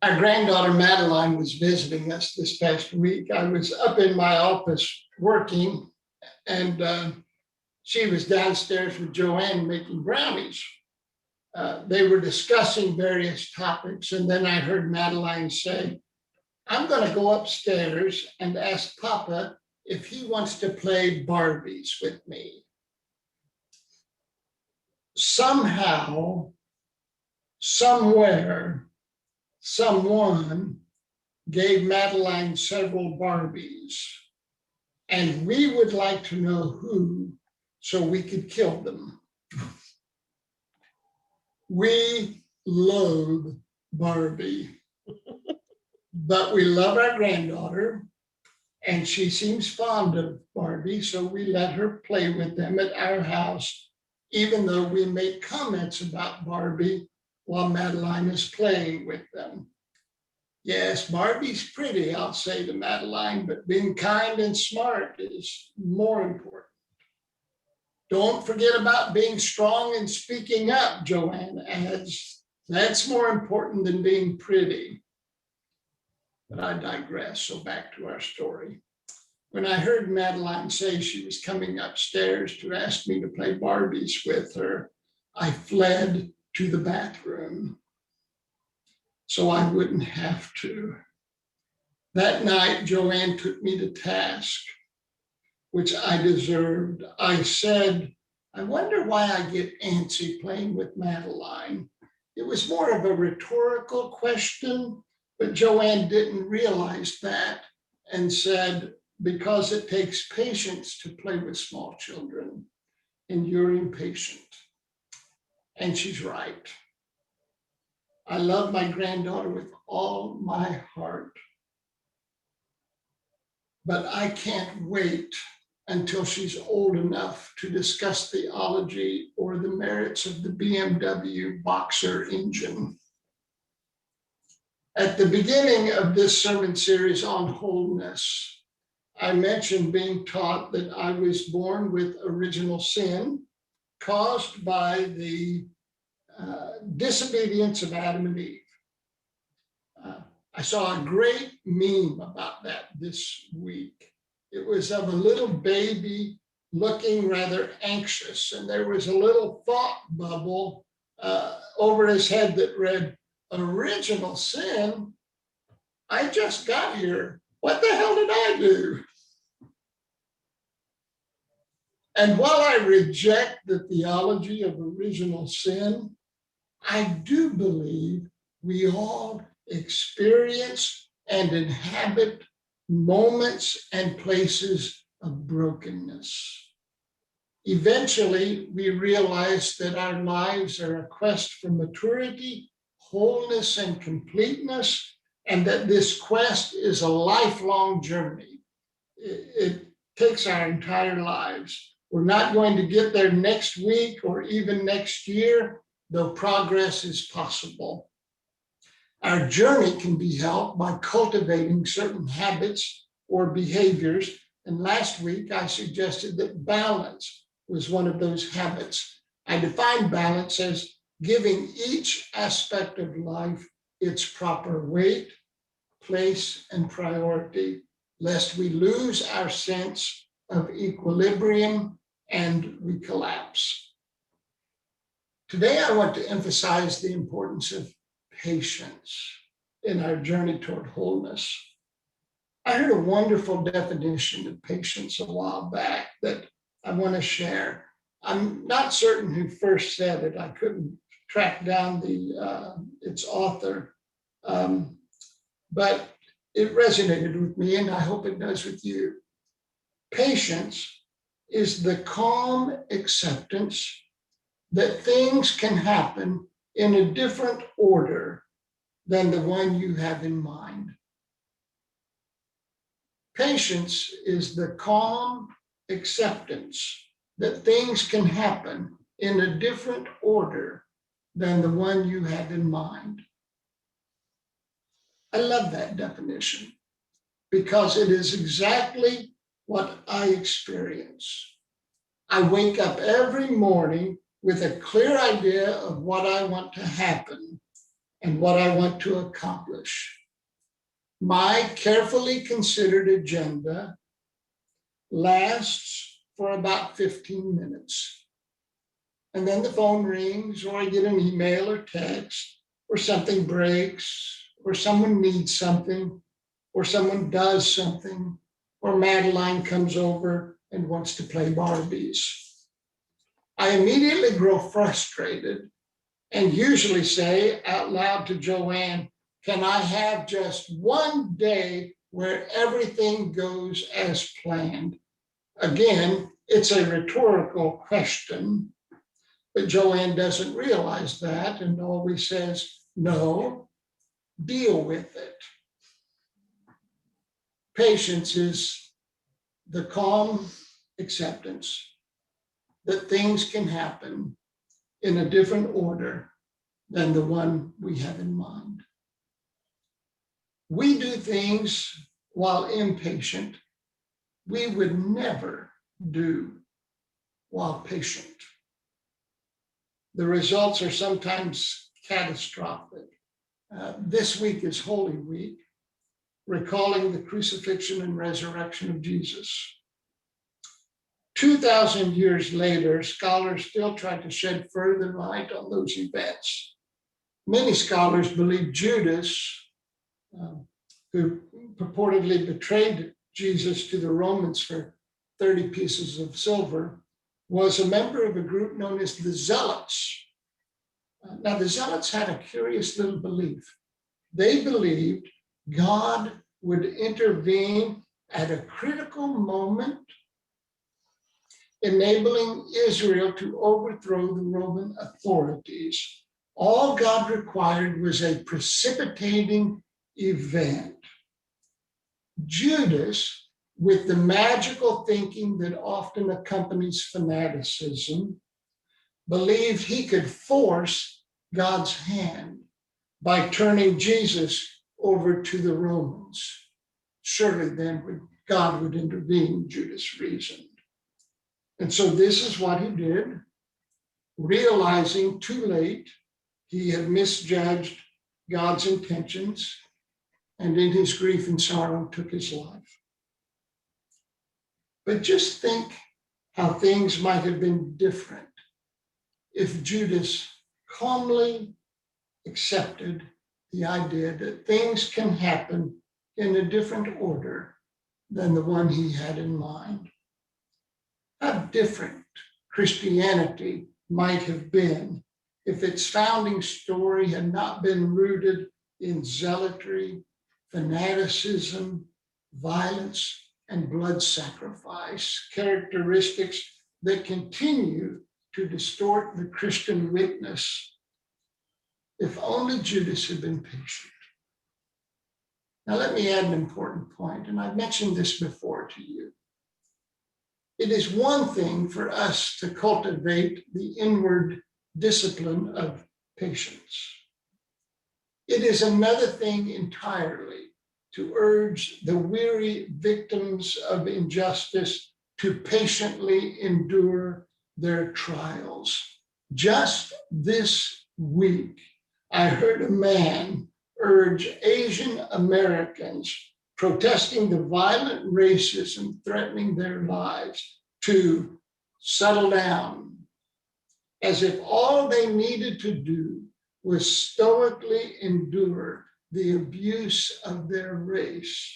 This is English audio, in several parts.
Our granddaughter Madeline was visiting us this past week. I was up in my office working, and she was downstairs with Joanne making brownies. They were discussing various topics, and then I heard Madeline say, I'm going to go upstairs and ask Papa if he wants to play Barbies with me. Somehow, somewhere, someone gave Madeline several Barbies, and we would like to know who so we could kill them. We loathe Barbie, but we love our granddaughter, and she seems fond of Barbie, so we let her play with them at our house, even though we make comments about Barbie while Madeline is playing with them. Yes, Barbie's pretty, I'll say to Madeline, but being kind and smart is more important. Don't forget about being strong and speaking up, Joanne adds. That's more important than being pretty. But I digress, so back to our story. When I heard Madeline say she was coming upstairs to ask me to play Barbies with her, I fled to the bathroom so I wouldn't have to. That night, Joanne took me to task, which I deserved. I said, I wonder why I get antsy playing with Madeline. It was more of a rhetorical question, but Joanne didn't realize that and said, because it takes patience to play with small children, and you're impatient. And she's right. I love my granddaughter with all my heart, but I can't wait until she's old enough to discuss theology or the merits of the BMW Boxer engine. At the beginning of this sermon series on wholeness, I mentioned being taught that I was born with original sin caused by the disobedience of Adam and Eve. I saw a great meme about that this week. It was of a little baby looking rather anxious, and there was a little thought bubble over his head that read, original sin? I just got here. What the hell did I do? And while I reject the theology of original sin, I do believe we all experience and inhabit moments and places of brokenness. Eventually, we realize that our lives are a quest for maturity, wholeness, and completeness, and that this quest is a lifelong journey. It takes our entire lives. We're not going to get there next week or even next year, though progress is possible. Our journey can be helped by cultivating certain habits or behaviors. And last week, I suggested that balance was one of those habits. I define balance as giving each aspect of life its proper weight, place, and priority, lest we lose our sense of equilibrium and we collapse. Today, I want to emphasize the importance of patience in our journey toward wholeness. I heard a wonderful definition of patience a while back that I want to share. I'm not certain who first said it. I couldn't track down its author, but it resonated with me, and I hope it does with you. Patience is the calm acceptance that things can happen in a different order than the one you have in mind. Patience is the calm acceptance that things can happen in a different order than the one you have in mind. I love that definition because it is exactly what I experience. I wake up every morning with a clear idea of what I want to happen, and what I want to accomplish. My carefully considered agenda lasts for about 15 minutes. And then the phone rings, or I get an email or text, or something breaks, or someone needs something, or someone does something, or Madeline comes over and wants to play Barbies. I immediately grow frustrated and usually say out loud to Joanne, can I have just one day where everything goes as planned? Again, it's a rhetorical question, but Joanne doesn't realize that and always says, no, deal with it. Patience is the calm acceptance that things can happen in a different order than the one we have in mind. We do things while impatient we would never do while patient. The results are sometimes catastrophic. This week is Holy Week, recalling the crucifixion and resurrection of Jesus. 2,000 years later, scholars still try to shed further light on those events. Many scholars believe Judas, who purportedly betrayed Jesus to the Romans for 30 pieces of silver, was a member of a group known as the Zealots. Now, the Zealots had a curious little belief. They believed God would intervene at a critical moment, enabling Israel to overthrow the Roman authorities. All God required was a precipitating event. Judas, with the magical thinking that often accompanies fanaticism, believed he could force God's hand by turning Jesus over to the Romans. Surely then God would intervene, Judas reasoned. And so this is what he did, realizing too late he had misjudged God's intentions, and in his grief and sorrow took his life. But just think how things might have been different if Judas calmly accepted the idea that things can happen in a different order than the one he had in mind. How different Christianity might have been if its founding story had not been rooted in zealotry, fanaticism, violence, and blood sacrifice, characteristics that continue to distort the Christian witness. If only Judas had been patient. Now, let me add an important point, and I've mentioned this before to you. It is one thing for us to cultivate the inward discipline of patience. It is another thing entirely to urge the weary victims of injustice to patiently endure their trials. Just this week, I heard a man urge Asian Americans protesting the violent racism threatening their lives to settle down, as if all they needed to do was stoically endure the abuse of their race,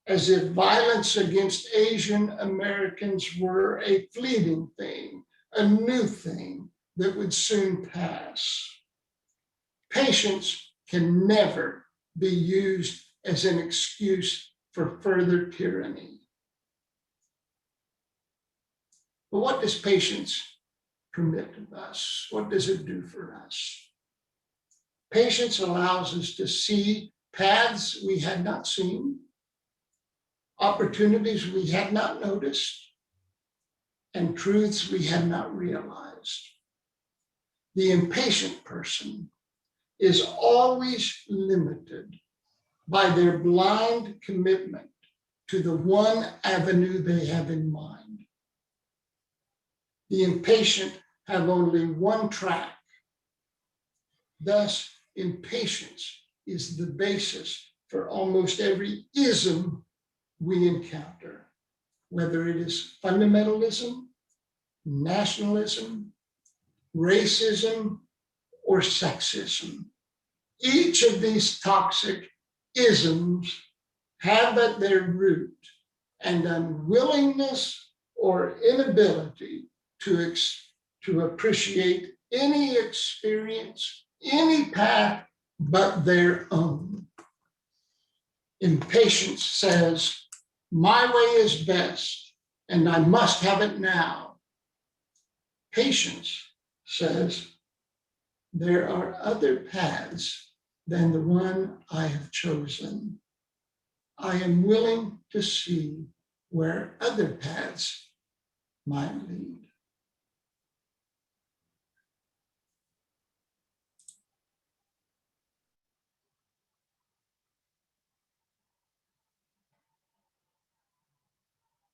as if violence against Asian Americans were a fleeting thing, a new thing that would soon pass. Patience can never be used as an excuse for further tyranny. But what does patience permit of us? What does it do for us? Patience allows us to see paths we had not seen, opportunities we had not noticed, and truths we had not realized. The impatient person is always limited by their blind commitment to the one avenue they have in mind. The impatient have only one track. Thus, impatience is the basis for almost every ism we encounter, whether it is fundamentalism, nationalism, racism, or sexism. Each of these toxic isms have at their root an unwillingness or inability to appreciate any experience, any path but their own. Impatience says, my way is best, and I must have it now. Patience says, there are other paths than the one I have chosen. I am willing to see where other paths might lead.